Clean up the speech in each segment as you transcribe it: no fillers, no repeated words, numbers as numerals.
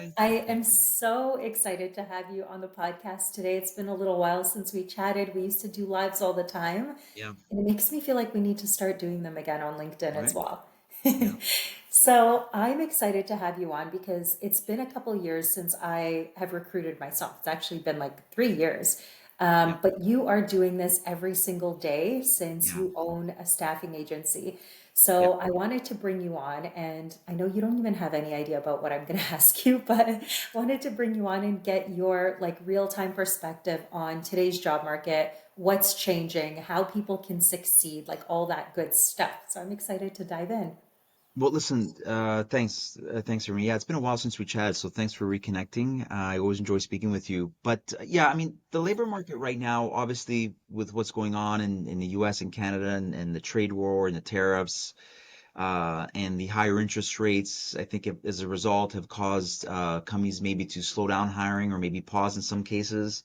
Hi. I Hi, am Irina. so excited to have you on the podcast today. It's been a little while since we chatted. We used to do lives all the time, Yeah. and it makes me feel like we need to start doing them again on LinkedIn as Right. well. Yeah. So I'm excited to have you on because it's been a couple years since I have recruited myself. It's actually been like 3 years. Yeah. But you are doing this every single day since Yeah. you own a staffing agency. Yeah. So I wanted to bring you on, and I know you don't even have any idea about what I'm going to ask you, but I wanted to bring you on and get your like real-time perspective on today's job market, what's changing, how people can succeed, like all that good stuff. So I'm excited to dive in. Well, listen, thanks, Irina. Yeah, it's been a while since we chatted, so thanks for reconnecting. I always enjoy speaking with you. But yeah, I mean, the labor market right now, obviously, with what's going on in the US and Canada and the trade war and the tariffs, and the higher interest rates, I think as a result have caused companies maybe to slow down hiring or maybe pause in some cases.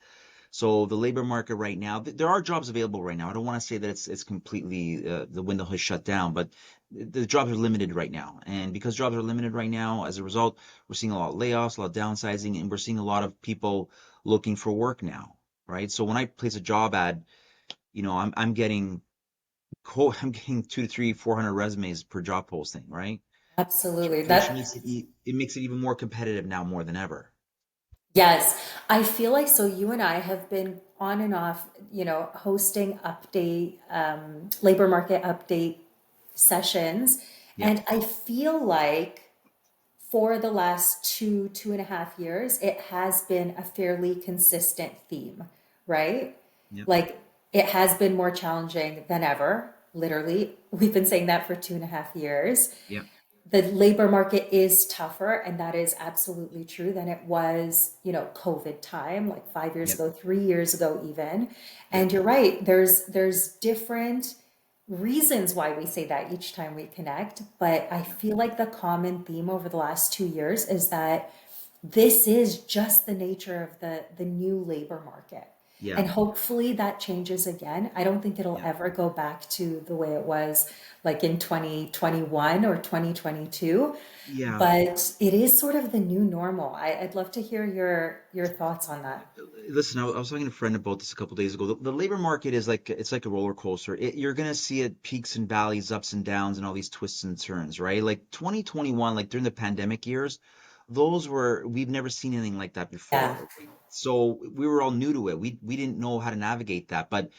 So the labor market right now, there are jobs available right now. I don't want to say that it's completely the window has shut down, but the jobs are limited right now. And because jobs are limited right now, as a result, we're seeing a lot of layoffs, a lot of downsizing, and we're seeing a lot of people looking for work now, right? So when I place a job ad, I'm getting I'm getting 2 to 3, 400 resumes per job posting, right? Absolutely. Which That makes it makes it even more competitive now more than ever. Yes, I feel like so you and I have been on and off, hosting labor market update sessions. Yeah, And I feel like for the last 2.5 years, it has been a fairly consistent theme, right? yeah, Like it has been more challenging than ever. Literally, we've been saying that for 2.5 years. yeah, The labor market is tougher, and that is absolutely true than it was, COVID time, like 5 years yeah, ago, 3 years ago, even. yeah, And you're right, there's different reasons why we say that each time we connect, but I yeah, feel like the common theme over the last 2 years is that this is just the nature of the new labor market. yeah, And hopefully that changes again. I don't think it'll yeah. ever go back to the way it was like in 2021 or 2022, Yeah. but it is sort of the new normal. I'd love to hear your thoughts on that. Listen, I was talking to a friend about this a couple days ago. The labor market is like it's like a roller coaster. You're gonna see it peaks and valleys, ups and downs, and all these twists and turns, right? Like 2021, like during the pandemic years, those were we've never seen anything like that Yeah. before. So we were all new to it. We didn't know how to navigate that. But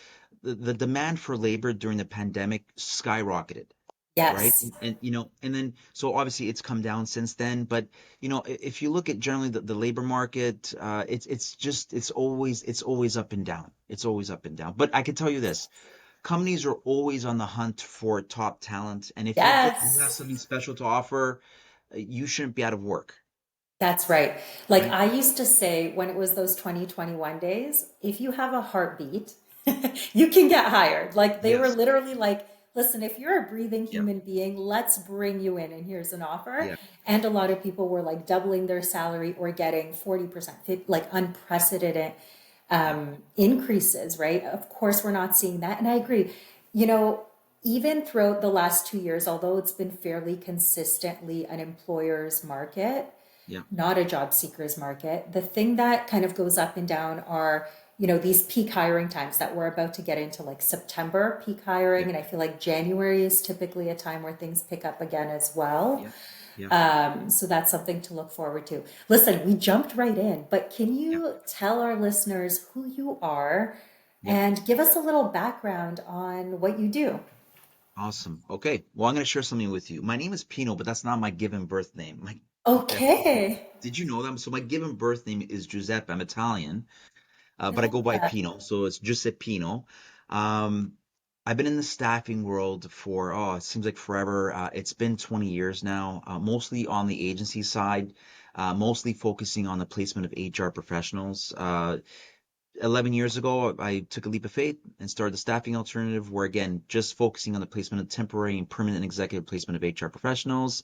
the demand for labor during the pandemic skyrocketed, right? Yes. And then so obviously it's come down since then, but if you look at generally the labor market, it's just it's always up and down. It's always up and down. But I can tell you this, companies are always on the hunt for top talent, and if you have Yes. something special to offer, you shouldn't be out of work, That's right. Like right? I used to say when it was those 2021 days, if you have a heartbeat, you can get hired. Like they were Yes. literally like, listen, if you're a breathing Yeah. human being, let's bring you in and here's an offer. Yeah. And a lot of people were like doubling their salary or getting 40%, like Yeah. unprecedented Yeah. increases, right? Of course, we're not seeing that. And I agree. Even throughout the last 2 years, although it's been fairly consistently an employer's market, Yeah. not a job seekers market. The thing that kind of goes up and down are, these peak hiring times that we're about to get into, like September peak hiring. Yeah. And I feel like January is typically a time where things pick up again as well. Yeah. Yeah. So that's something to look forward to. Listen, we jumped right in, but can Yeah. you tell our listeners who you are Yeah. and give us a little background on what you do? Awesome. Okay. Well, I'm going to share something with you. My name is Pino, but that's not my given birth name. Okay. Did you know that? So my given birth name is Giuseppe. I'm Italian, I but I love go by that. Pino, so it's Giuseppino. Um, I've been in the staffing world for it seems like forever. It's been 20 years now, mostly on the agency side, mostly focusing on the placement of HR professionals. 11 years ago, I took a leap of faith and started the staffing alternative, where again, just focusing on the placement of temporary and permanent executive placement of HR professionals,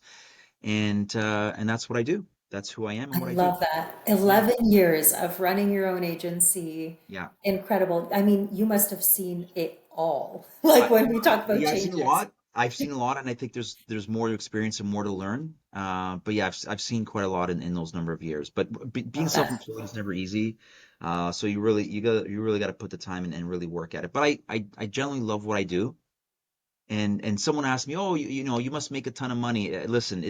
and that's what I do. That's who I am and I what I do. love that. Yeah, 11 years of running your own agency. yeah. Incredible. I mean, you must have seen it all. Like I, when we talk about yeah, I've seen a changes. lot. I've seen a lot, and I think there's more to experience and more to learn. But yeah, I've seen quite a lot in those number of years. But being Love that. self-employed is never easy. So you really got to put the time in and really work at it. But I generally love what I do. And someone asked me, "Oh, you know, you must make a ton of money." Listen,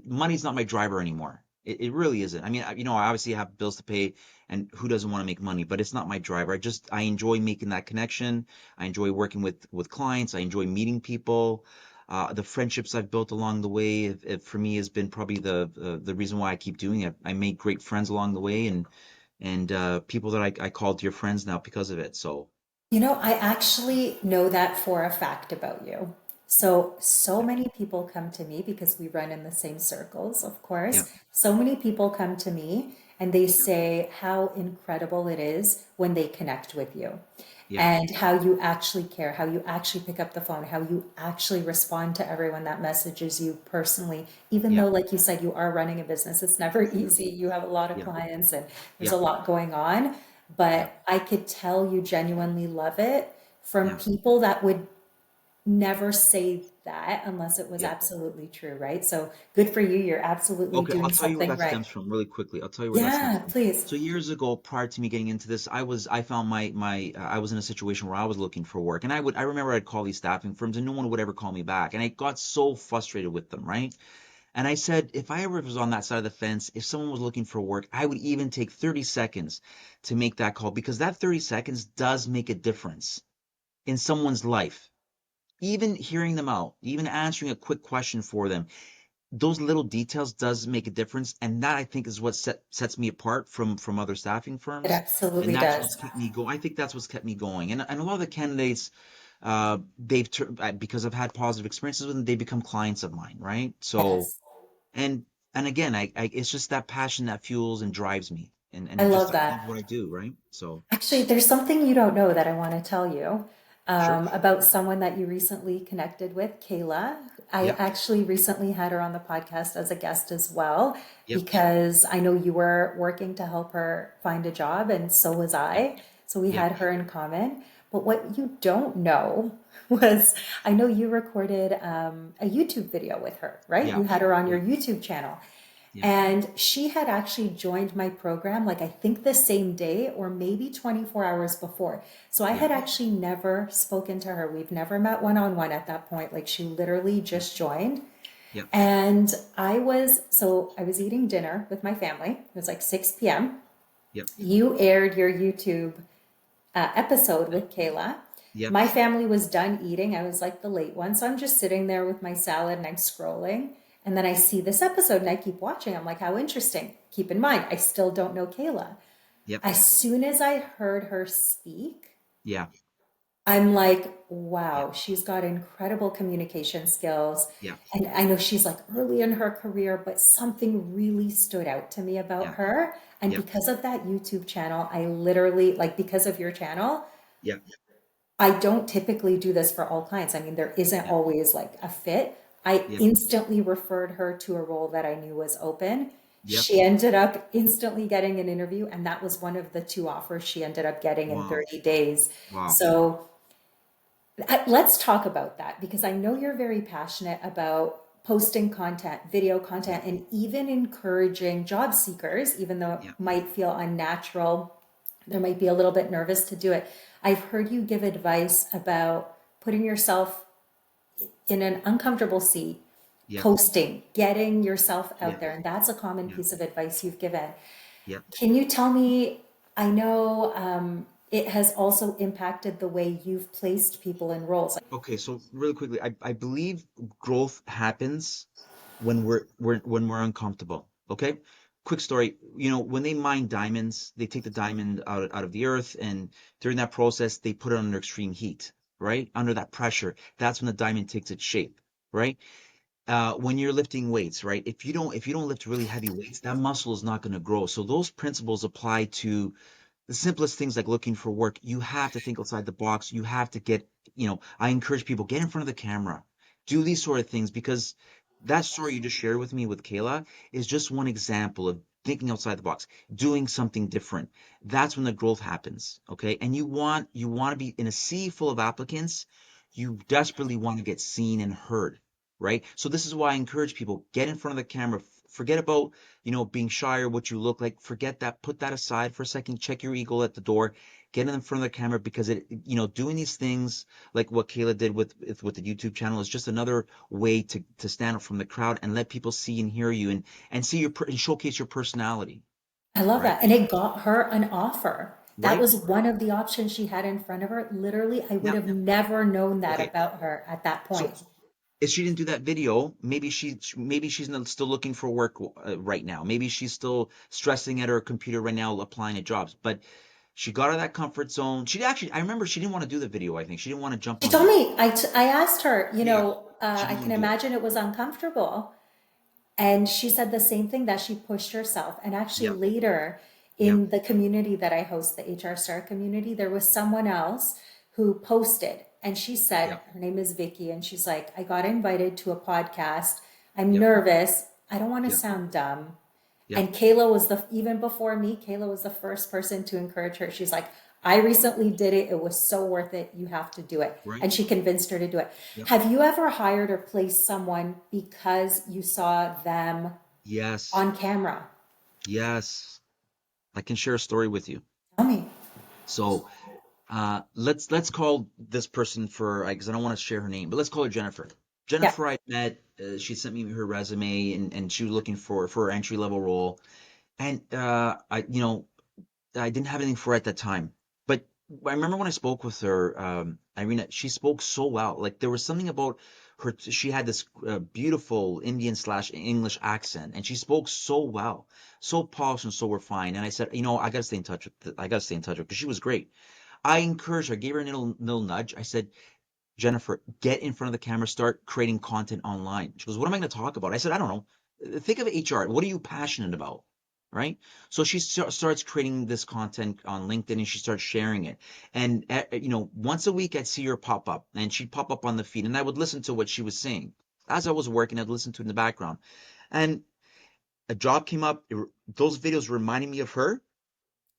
money's not my driver anymore. It really isn't. I mean, you know, I obviously have bills to pay, and who doesn't want to make money? But it's not my driver. I enjoy making that connection. I enjoy working with clients. I enjoy meeting people. The friendships I've built along the way, for me, has been probably the reason why I keep doing it. I made great friends along the way, and people that I call dear friends now because of it. So You know, I actually know that for a fact about you. So yeah, many people come to me because we run in the same circles, of yeah, course. So many people come to me and they yeah, say how incredible it is when they connect with you yeah, and how you actually care, how you actually pick up the phone, how you actually respond to everyone that messages you personally, even yeah, though, like you said, you are running a business. It's never yeah, easy. You have a lot of yeah, clients and there's yeah, a lot going on. yeah, But I could tell you genuinely love it from yeah. people that would never say that unless it was Yeah. absolutely true, right? So good for you. You're absolutely Okay, I'll doing tell you where something that right. stems from really quickly. I'll tell you where that stems Yeah, from. please. So years ago, prior to me getting into this, I found I was in a situation where I was looking for work, and I remember I'd call these staffing firms, and no one would ever call me back, and I got so frustrated with them, right? And I said, if I ever was on that side of the fence, if someone was looking for work, I would even take 30 seconds to make that call because that 30 seconds does make a difference in someone's life. Even hearing them out, even answering a quick question for them, those little details does make a difference, and that I think is what sets me apart from other staffing It firms, and absolutely that's what's does. kept me going. I think that's what's kept me going, and a lot of the candidates, because I've had positive experiences with them, they become clients of mine, right? So Yes. and and again, I it's just that passion that fuels and drives me, I and just love I love that. what I do, right? So Actually, there's something you don't know that I want to tell you sure, about someone that you recently connected with, Kayla. I yep, actually recently had her on the podcast as a guest as well, yep, because I know you were working to help her find a job, and so was yep, I. So we yep, had her in common. But what you don't know was I know you recorded a YouTube video with her, right? yeah, You had her on your yeah, YouTube channel. yeah, And she had actually joined my program, like I think the same day or maybe 24 hours before. So I yeah, had actually never spoken to her. We've never met one on one at that point. Like she literally yeah, just joined. yep, And I was eating dinner with my family. It was like 6 p.m. yep, You aired your YouTube episode with Kayla. yep, My family was done eating. I was like the late one. So I'm just sitting there with my salad and I'm scrolling. And then I see this episode and I keep watching. I'm like, how interesting. Keep in mind, I still don't know Kayla. yep, As soon as I heard her speak, yeah, I'm like, yeah, wow, she's got incredible communication skills. yeah, And I know she's like early in her career, but something really stood out to me about yeah, her. And yep, because of that YouTube channel, I literally, like, because of your channel, yeah, I don't typically do this for all clients. I mean, there isn't yeah, always like a fit. I yep, instantly referred her to a role that I knew was open. yep. She ended up instantly getting an interview, and that was one of the two offers she ended up getting in Wow. 30 days. Wow. So let's talk about that because I know you're very passionate about posting content, video Yeah. content, and even encouraging job seekers, even though it Yeah. might feel unnatural, there might be a little bit nervous to do it. I've heard you give advice about putting yourself in an uncomfortable seat, Yeah. posting, getting yourself Yeah. out there, and that's a common Yeah. piece of advice you've given. Yeah. Can you tell me? I know it has also impacted the way you've placed people in roles. Okay, so really quickly, I believe growth happens when we're uncomfortable. Okay? Quick story. You know, when they mine diamonds, they take the diamond out of the earth, and during that process, they put it under extreme heat, right? Under that pressure. That's when the diamond takes its shape, right? When you're lifting weights, right? If you don't lift really heavy weights, that muscle is not going to grow. So those principles apply to the simplest things like looking for work. You have to think outside the box. You have to get, I encourage people, get in front of the camera, do these sort of things because that story you just shared with me with Kayla is just one example of thinking outside the box, doing something different. That's when the growth happens. Okay. And you want to be in a sea full of applicants. You desperately want to get seen and heard. right? So this is why I encourage people, get in front of the camera. Forget about, being shy or what you look like. Forget that. Put that aside for a second. Check your ego at the door. Get in front of the camera because doing these things like what Kayla did with the YouTube channel is just another way to stand up from the crowd and let people see and hear you and see and showcase your personality, I love right? that. And it got her an offer. That Right? was one of the options she had in front of her. Literally, I would Yep. have never known that Okay. about her at that So point. if she didn't do that video, maybe she's not still looking for work right now. Maybe she's still stressing at her computer right now, applying at jobs. But she got out of that comfort zone. I remember she didn't want to do the video. I think she didn't want to jump She on told the. me, I asked her, Yeah, she I didn't can want to do it. imagine it was uncomfortable. And she said the same thing, that she pushed herself. And actually, Yep, later yep, in the community that I host, the HR Star community, there was someone else who posted, and she said, yep, her name is Vicky, and she's like, I got invited to a podcast. I'm yep, nervous. I don't want to yep, sound dumb. yep. And Kayla was even before me, Kayla was the first person to encourage her. She's like, I recently did it. It was so worth it. You have to do it. Right. And she convinced her to do it. Yep. Have you ever hired or placed someone because you saw them Yes, on camera? yes. I can share a story with you. Tell me. So let's call this person for because I don't want to share her name, but let's call her Jennifer. Yeah. Jennifer, I met. She sent me her resume, and she was looking for her entry level role, and I didn't have anything for her at that time. But I remember when I spoke with her, Irina, she spoke so well. Like there was something about her. She had this beautiful Indian slash English accent, and she spoke so well, so polished and so refined. And I said, I got to stay in touch I got to stay in touch with her because she was great. I encouraged her, gave her a little nudge. I said, Jennifer, get in front of the camera, start creating content online. She goes, what am I going to talk about? I said, I don't know. Think of HR. What are you passionate about? Right. So she starts creating this content on LinkedIn and she starts sharing it. And, once a week I'd see her pop up and she'd pop up on the feed and I would listen to what she was saying. As I was working, I'd listen to it in the background. And a job came up. Those videos reminded me of her.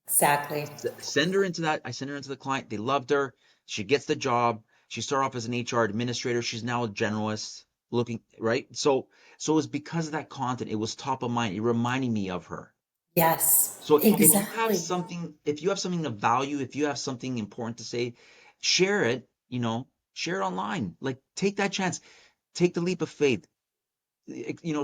Exactly. Send her into that. I send her into the client. They loved her. She gets the job. She started off as an HR administrator. She's now a generalist looking, right? So it was because of that content. It was top of mind. It reminded me of her. Yes, So exactly. if you have something of value, if you have something important to say, share it, share it online. Like take that chance. Take the leap of faith.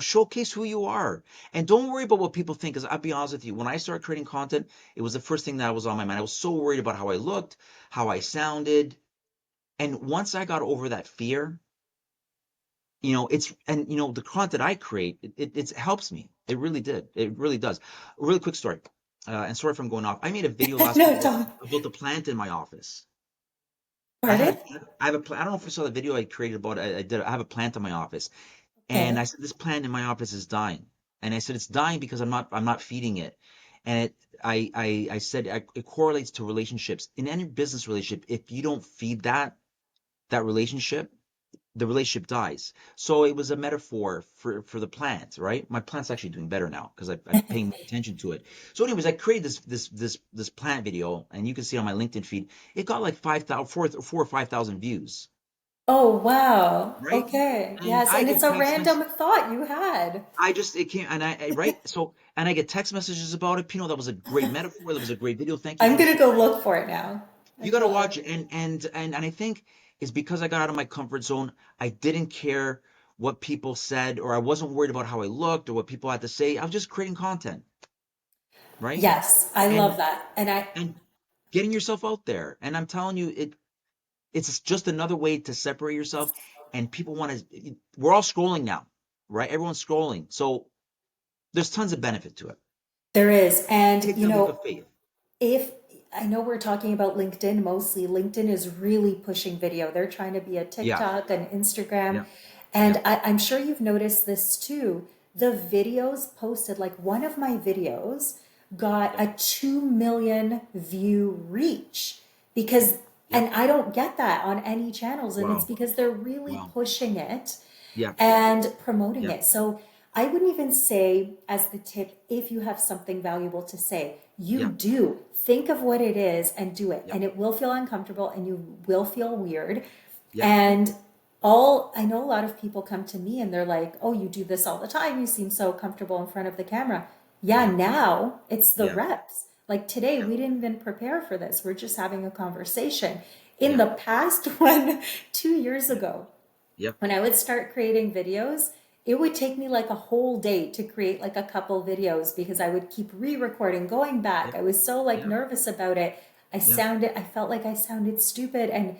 Showcase who you are and don't worry about what people think. Because I'll be honest with you, when I started creating content, it was the first thing that was on my mind. I was so worried about how I looked, how I sounded. And once I got over that fear, the content I create, it helps me. It really did. It really does. A really quick story. And sorry if I'm going off. I made a video last week No, tell me. about the plant in my office. I had a Pardon? I have a I don't know if you saw the video I created about I have a plant in my office. And I Okay. said, this plant in my office is dying. And I said, it's dying because I'm not feeding it. And I said, it correlates to relationships. In any business relationship, if you don't feed that relationship, the relationship dies. So it was a metaphor for the plant, right? My plant's actually doing better now because I'm paying more attention to it. So, anyways, I created this plant video, and you can see it on my LinkedIn feed. It got like 5,000, 4 or 5,000 views, Oh, wow. right? Okay. And Yes. I And it's get a text messages. random thought you had. It came and right. So and I get text messages about it. Pino, that was a great metaphor. That was a great video. Thank you I'm for gonna go sharing. look for it now. You I got to feel watch like it. And I think it's because I got out of my comfort zone. I didn't care what people said, or I wasn't worried about how I looked or what people had to say. I was just creating content, right? yes, I love And that. And I and getting yourself out there. And I'm telling you, it's just another way to separate yourself. And people want to. We're all scrolling now, right? Everyone's scrolling, so there's tons of benefit to it. there is. And Take that leap of faith. if I know we're talking about LinkedIn mostly, LinkedIn is really pushing video. They're trying to be a Yeah. TikTok and Instagram. Yeah. And Yep. I'm sure you've noticed this too. The videos posted, like one of my videos got Yep. a 2 million view reach because, Yep. and I don't get that on any channels. And it's Wow. because they're really Wow. pushing it Yeah. and promoting Yeah. it. So I wouldn't even say, as the tip, if you have something valuable to say, you Yeah. do think of what it is and do it. Yeah. And it will feel uncomfortable and you will feel weird. Yeah. And all I know a lot of people come to me and they're like, "Oh, you do this all the time. You seem so comfortable in front of the camera." Yeah, Yeah, now it's the yeah, reps. Like today, yeah, we didn't even prepare for this. We're just having a conversation. In yeah, the past, when 2 years yeah, ago, yep, when I would start creating videos, it would take me like a whole day to create like a couple videos because I would keep re-recording, going back. yep, I was so like yep, nervous about it. yep, I felt like I sounded stupid. And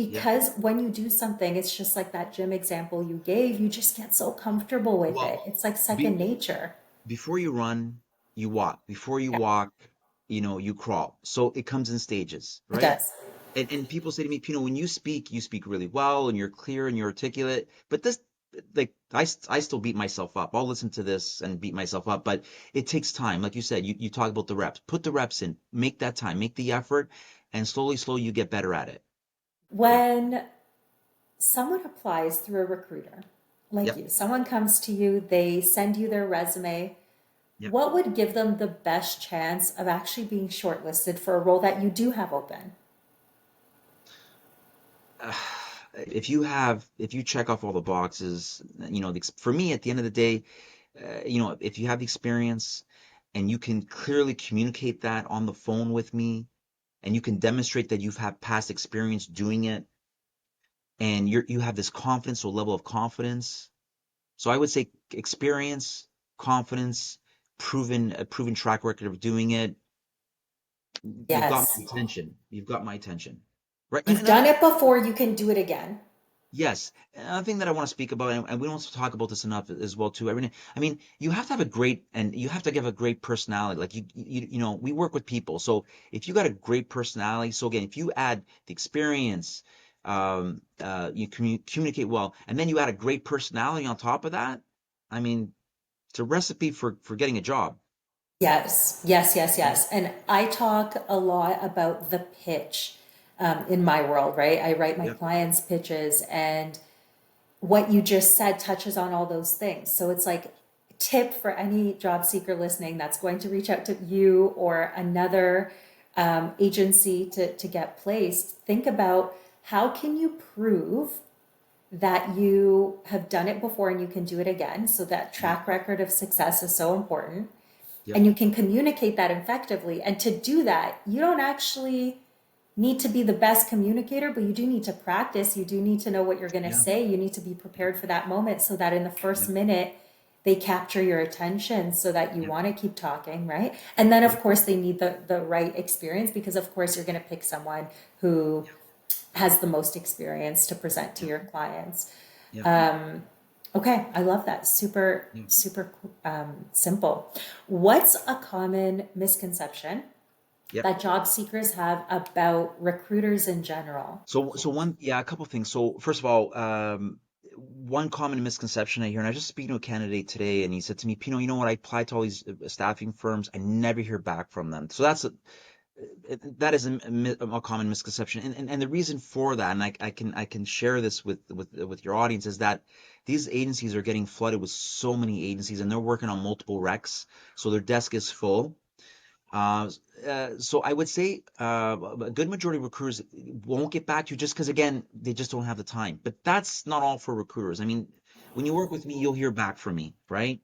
yep. because when you do something, it's just like that gym example you gave, you just get so comfortable with Well, it. It's like second be, nature. before you run, you walk. Before you Yeah, walk, you crawl. So it comes in stages, it right? does. And people say to me, Pino, when you speak really well and you're clear and you're articulate. But this, like, I still beat myself up. I'll listen to this and beat myself up, but it takes time. Like you said, you talk about the reps. Put the reps in. Make that time. Make the effort, and slowly, you get better at it. Yeah. When someone applies through a recruiter, like Yep. you, someone comes to you, they send you their resume. Yep. What would give them the best chance of actually being shortlisted for a role that you do have open? uh, if you check off all the boxes, for me at the end of the day, if you have the experience and you can clearly communicate that on the phone with me, and you can demonstrate that you've had past experience doing it, and you have this confidence or level of confidence. So I would say experience, confidence, proven a proven track record of doing it. You've got my Yes. attention. You've got my attention. Right. You've done it before, you can do it again. Yes, another thing that I want to speak about, and we don't talk about this enough as well too. I mean, you have to have a great, and you have to have a great personality. Like we work with people, so if you got a great personality, so again, if you add the experience, you communicate well, and then you add a great personality on top of that, I mean, it's a recipe for getting a job. Yes, yes, yes, Yeah, yes. And I talk a lot about the pitch in my world, right? I write my yeah, clients' pitches, and what you just said touches on all those things. So it's like a tip for any job seeker listening that's going to reach out to you or another agency to get placed. Think about how can you prove that you have done it before and you can do it again. So that yeah, track record of success is so important yep, and you can communicate that effectively. And to do that, you don't actually need to be the best communicator, but you do need to practice. You do need to know what you're going to yeah, say. You need to be prepared for that moment so that in the first yeah, minute, they capture your attention so that you yeah, want to keep talking, right? And then, yeah, of course, they need the right experience because, of course, you're going to pick someone who yeah, has the most experience to present to yeah, your clients. yeah, Okay, I love that. Super, yeah, super simple. What's a common misconception yeah. that job seekers have about recruiters in general? A couple things. So first of all, one common misconception I hear, and I was just speaking to a candidate today, and he said to me, Pino, you know what? I applied to all these staffing firms. I never hear back from them. So that is a common misconception, and the reason for that, and I can share this with your audience, is that these agencies are getting flooded with so many agencies, and they're working on multiple recs, so their desk is full. Uh, so I would say a good majority of recruiters won't get back to you just because, again, they just don't have the time. But that's not all for recruiters. I mean, when you work with me, you'll hear back from me, right?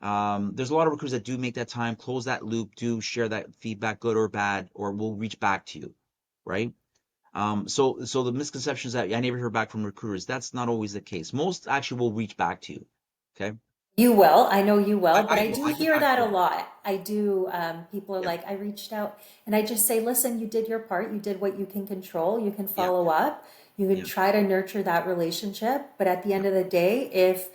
There's a lot of recruiters that do make that time, close that loop, do share that feedback, good or bad, or will reach back to you, right? So the misconception is that I never hear back from recruiters. That's not always the case. Most actually will reach back to you. Okay, You will, I know you will, but I I will. do I get hear back that to a them. lot. I do. People are Yeah, like, I reached out and I just say, listen, you did your part. You did what you can control. You can yeah, follow up. You can yeah, try to nurture that relationship. But at the yeah, end of the day, if,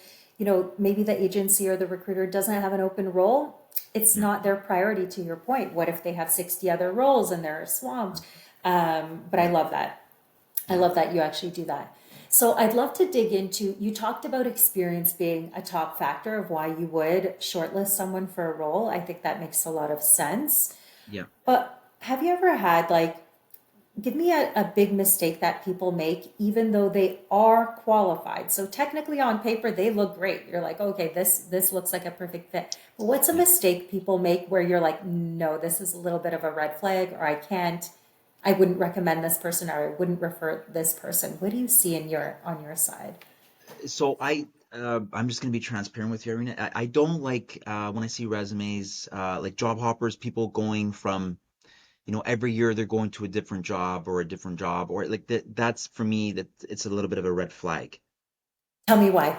maybe the agency or the recruiter doesn't have an open role, it's yeah, not their priority to your point. What if they have 60 other roles and they're swamped? But I yeah, love that. I yeah, love that you actually do that. So I'd love to dig into, you talked about experience being a top factor of why you would shortlist someone for a role. I think that makes a lot of sense. yeah. But have you ever had like, give me a big mistake that people make, even though they are qualified. So technically on paper, they look great. You're like, okay, this looks like a perfect fit. But what's a Yeah. mistake people make where you're like, no, this is a little bit of a red flag or I can't. I wouldn't recommend this person or I wouldn't refer this person. What do you see in your on your side? So I'm just gonna be transparent with you, Irina. I don't like when I see resumes, like job hoppers, people going from, every year they're going to a different job or a different job, or like that. That's for me that it's a little bit of a red flag. Tell me why.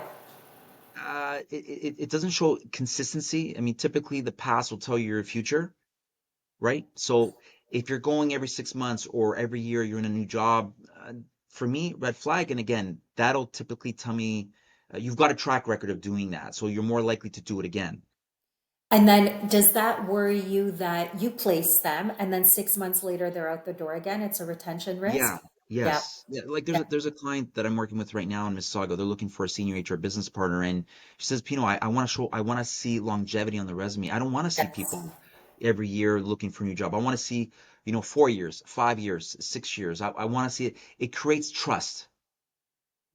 It doesn't show consistency. I mean, typically the past will tell you your future, right? So if you're going every 6 months or every year you're in a new job, for me, red flag. And again, that'll typically tell me you've got a track record of doing that, so you're more likely to do it again. And then does that worry you that you place them and then 6 months later they're out the door again? It's a retention Yeah. risk? Yeah. Yes. Yeah. Like Yeah. there's a client that I'm working with right now in Mississauga. They're looking for a senior HR business partner, and she says, Pino, I want to I want to see longevity on the resume. I don't want to see Yes. people every year looking for a new job. I want to see, 4 years, 5 years, 6 years. I want to see it. It creates trust,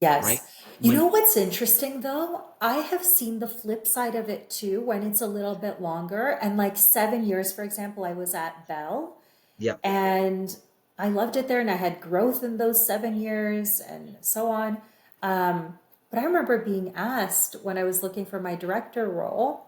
right? Yes. You know When, what's interesting though? I have seen the flip side of it too when it's a little bit longer. And like 7 years, for example, I was at Bell yeah, and I loved it there and I had growth in those 7 years and so on. But I remember being asked when I was looking for my director role,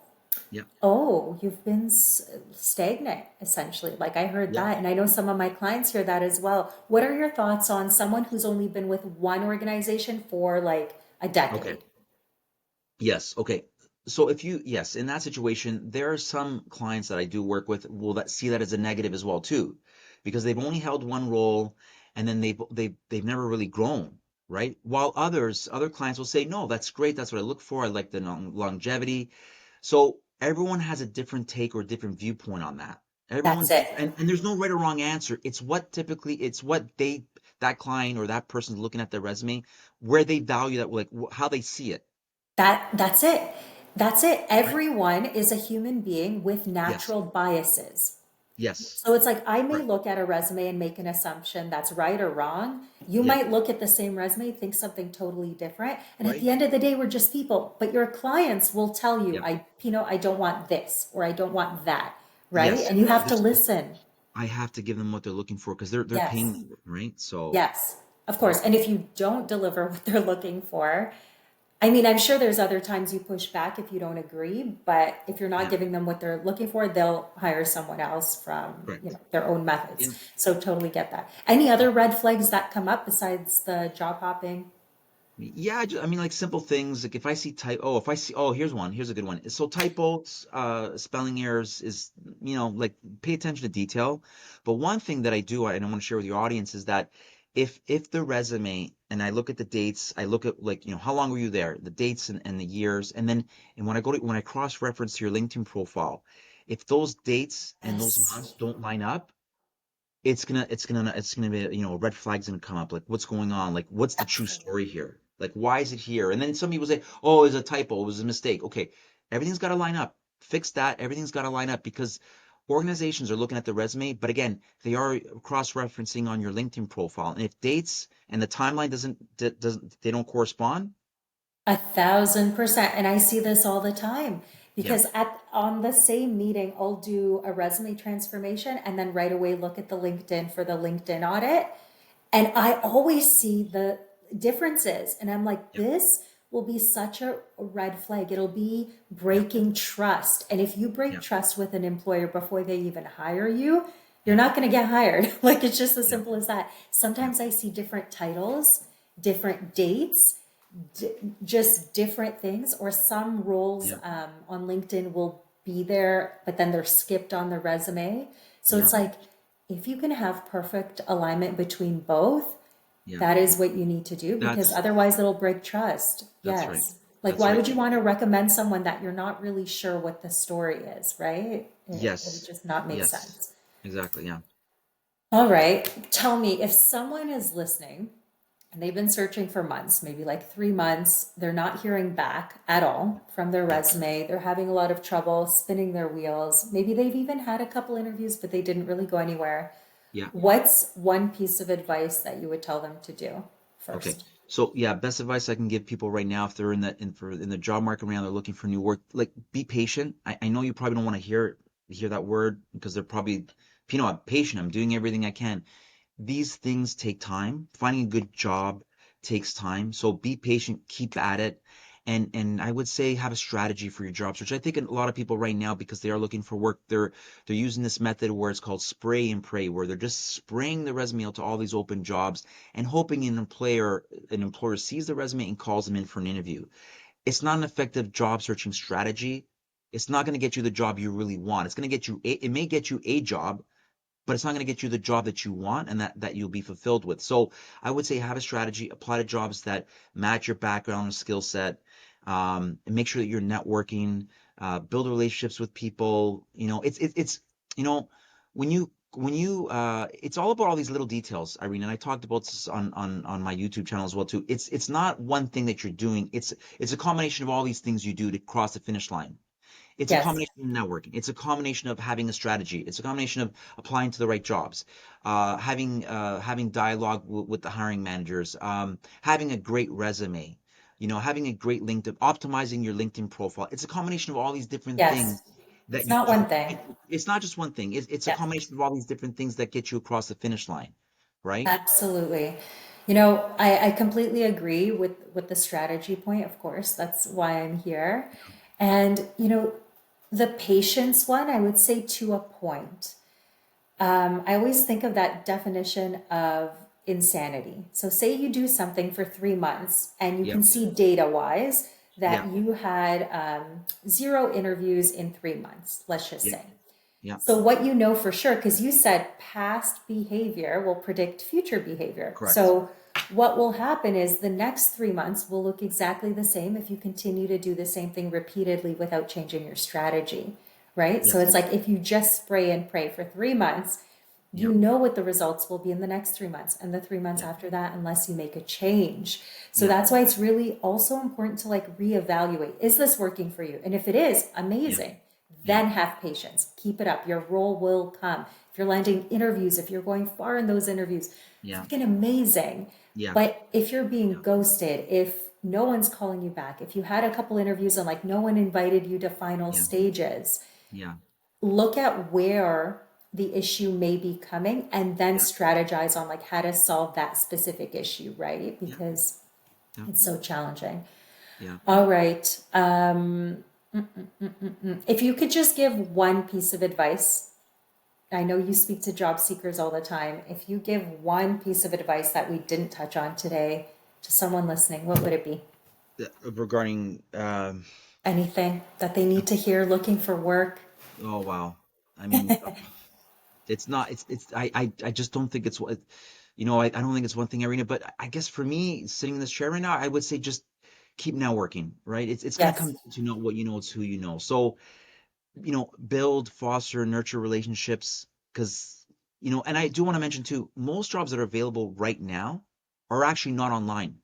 yeah, oh, you've been stagnant, essentially. Like I heard yeah. that, and I know some of my clients hear that as well. What are your thoughts on someone who's only been with one organization for like a Okay. decade? Yes. Okay. So yes, in that situation, there are some clients that I do work with will that see that as a negative as well too, because they've only held one role and then they've never really grown, right? While other clients will say, no, that's great. That's what I look for. I like the longevity. So everyone has a different take or different viewpoint on that. That's Everyone's, it. and there's no right or wrong answer. It's what that client or that person's looking at their resume, where they value that, like how they see it, That's it. That's it. right? Everyone is a human being with Yes. natural biases. Yes. So it's like I may Right. look at a resume and make an assumption that's right or wrong. You Yeah. might look at the same resume, think something totally different. And at Right. the end of the day, we're just people. But your clients will tell you, Yeah. I don't want this or I don't want that, right? Yes. And you have to There's, listen. I have to give them what they're looking for because they're paying Yes. me, right? So, Yes. Of yeah. course. And if you don't deliver what they're looking for, I mean, I'm sure there's other times you push back if you don't agree, but if you're not Yeah. giving them what they're looking for, they'll hire someone else from, Correct. their own methods. Yeah. So totally get that. Any other red flags that come up besides the job hopping? Yeah, I mean, like simple things. Like if I see if I see, oh, here's one. Here's a good one. So typos, spelling errors is, like pay attention to detail. But one thing that I do, and I want to share with your audience, is that if the resume and I look at the dates, I look at like, how long were you there, the dates and the years, and when I cross-reference to your LinkedIn profile, if those dates and those Yes. months don't line up, it's gonna be, red flags gonna come up, like what's going on, like what's the true story here, like why is it here? And then some people say, oh, it's a typo, it was a mistake. Okay, everything's got to line up. Fix that. Everything's got to line up because organizations are looking at the resume, but again, they are cross-referencing on your LinkedIn profile, and if dates and the timeline doesn't they don't correspond. 1,000%. And I see this all the time Yeah, because at on the same meeting, I'll do a resume transformation and then right away look at the LinkedIn for the LinkedIn audit. And I always see the differences. And I'm like, yeah, this will be such a red flag. It'll be yeah, breaking trust. And if you break yeah, trust with an employer before they even hire you, you're yeah, not going to get hired. Like it's just as yeah, simple as that. yeah, Sometimes I see different titles, different dates, just different things, or some roles yeah, on LinkedIn will be there, but then they're skipped on the resume. So yeah, it's like, if you can have perfect alignment between both, yeah. that is what you need to do because that's otherwise it'll break trust. that's right. Yes. Like, That's why right. would you want to recommend someone that you're not really sure what the story is, right? It would Yes, just not make yes, sense. exactly. Yeah, All right. Tell me if someone is listening and they've been searching for months, maybe like 3 months. They're not hearing back at all from their yeah, resume. They're having a lot of trouble spinning their wheels. Maybe they've even had a couple interviews, but they didn't really go anywhere. yeah. What's one piece of advice that you would tell them to do Okay. first? So yeah, best advice I can give people right now if they're in the job market right now, they're looking for new work, like be patient. I know you probably don't want to hear that word because they're probably, I'm patient, I'm doing everything I can. these things take time. Finding a good job takes time. So be patient, keep at it. And I would say have a strategy for your job search. I think a lot of people right now, because they are looking for work, they're using this method where it's called spray and pray, where they're just spraying the resume out to all these open jobs and hoping an employer sees the resume and calls them in for an interview. It's not an effective job searching strategy. It's not going to get you the job you really want. It's going to get you it may get you a job, but it's not going to get you the job that you want and that you'll be fulfilled with. So I would say have a strategy, apply to jobs that match your background and skill set, and make sure that you're networking, build relationships with people. It's you know when you it's all about all these little details, Irene, and I talked about this on my YouTube channel as well too. It's not one thing that you're doing. It's a combination of all these things you do to cross the finish line. It's a Yes. combination of networking. It's a combination of having a strategy. It's a combination of applying to the right jobs, having dialogue with the hiring managers, having a great resume, having a great LinkedIn, optimizing your LinkedIn profile. It's a combination of all these different Yes. things that It's you not do. one thing. It's not just one thing. It's a Yes. combination of all these different things that get you across the finish line, right? Absolutely. I completely agree with the strategy point, of course. That's why I'm here. And, the patience one, I would say to a point. I always think of that definition of insanity. So, say you do something for 3 months and you Yeah, can see data wise yeah, that you had zero interviews in 3 months, let's just yeah, say. yeah. So, what you know for sure, because you said past behavior will predict future behavior. Correct. So, what will happen is the next 3 months will look exactly the same if you continue to do the same thing repeatedly without changing your strategy, right? So, Yes. it's like if you just spray and pray for 3 months, Yeah, you know what the results will be in the next 3 months and the 3 months yeah, after that, unless you make a change. So, yeah, that's why it's really also important to like reevaluate, is this working for you? And if it is, yeah, amazing. yeah, Then have patience. Keep it up. Your role will come. If you're landing interviews, if you're going far in those interviews, yeah, freaking amazing. yeah, But if you're being yeah, ghosted, if no one's calling you back, if you had a couple interviews and like no one invited you to final yeah, stages, yeah. look at where the issue may be coming and then Yeah, strategize on like how to solve that specific issue, right? yeah, Because yeah, it's so challenging. yeah. All right. If you could just give one piece of advice, I know you speak to job seekers all the time. If you give one piece of advice that we didn't touch on today to someone listening, what would it be? Regarding, Anything that they need to hear looking for work? oh wow. I mean, it's not, I just don't think it's what, I don't think it's one thing, Irina, but I guess for me, sitting in this chair right now, I would say just keep networking, right? It's going to come Yes. down to know what you know, it's who you know. So, build, foster, nurture relationships, because, and I do want to mention too, most jobs that are available right now are actually not online.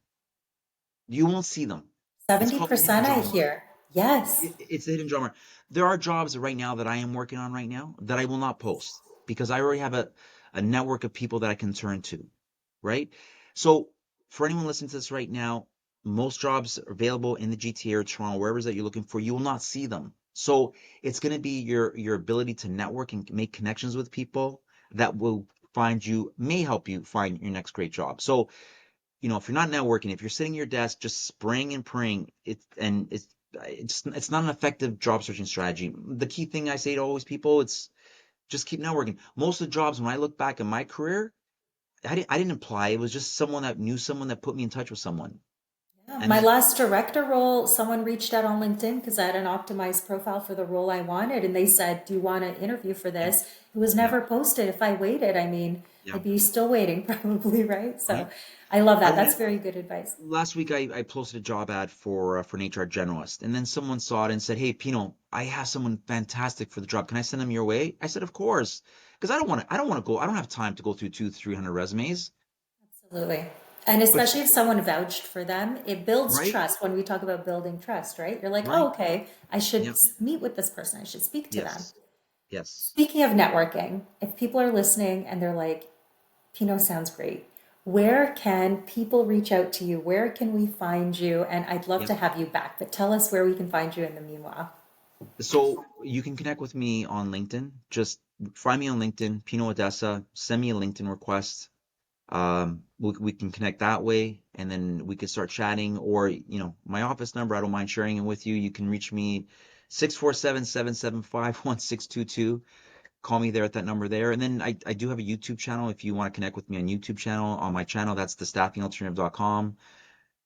You won't see them. It's called a hidden 70% I job market. hear. Yes. It's a hidden genre. There are jobs right now that I am working on right now that I will not post because I already have a network of people that I can turn to, right? So for anyone listening to this right now, most jobs are available in the GTA or Toronto, wherever it is that you're looking for, you will not see them. So it's going to be your ability to network and make connections with people that will may help you find your next great job. So if you're not networking, if you're sitting at your desk just spraying and praying, it's not an effective job searching strategy. The key thing I say to always people, it's just keep networking. Most of the jobs, when I look back in my career, I didn't apply. It was just someone that knew someone that put me in touch with someone. Yeah, And my then, last director role, someone reached out on LinkedIn because I had an optimized profile for the role I wanted, and they said, "Do you want to interview for yeah, this?" It was yeah, never posted. If I waited, I mean, yeah, I'd be still waiting probably, right? So right. I love I that. That's mean, very good advice. last week I posted a job ad for an HR generalist, and then someone saw it and said, "Hey, Pino, I have someone fantastic for the job. Can I send them your way?" I said, "Of course," because I don't want to go. I don't have time to go through 300 resumes. Absolutely. And But especially if someone vouched for them, it builds right, trust when we talk about building trust, right? You're like, oh, right, okay, I should yeah, meet with this person. I should speak to them. yes, yes. Speaking of networking, if people are listening and they're like, Pinot sounds great, where can people reach out to you? Where can we find you? And I'd love Yep. to have you back, but tell us where we can find you in the meanwhile. So you can connect with me on LinkedIn. Just find me on LinkedIn, Pino Odessa. Send me a LinkedIn request. We can connect that way, and then we can start chatting. Or, my office number, I don't mind sharing it with you. You can reach me 647-775-1622. Call me there at that number there. And then I do have a YouTube channel. If you want to connect with me on YouTube channel, on my channel, that's thestaffingalternative.com,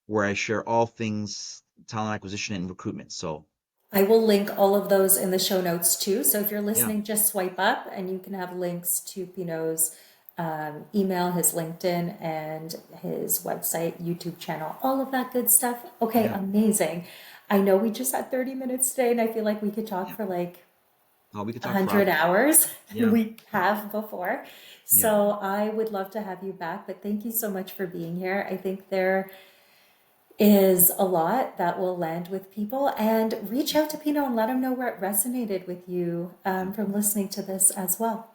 where I share all things talent acquisition and recruitment. So I will link all of those in the show notes too. So if you're yeah, listening, just swipe up and you can have links to Pinot's email, his LinkedIn, and his website, YouTube channel, all of that good stuff. Okay, yeah, amazing. I know we just had 30 minutes today, and I feel like we could talk yeah. for like Oh, we could talk for 100 hours. hours, and Yeah, we have before. yeah, So I would love to have you back, but thank you so much for being here. I think there is a lot that will land with people, and reach out to Pino and let him know where it resonated with you yeah. from listening to this as well.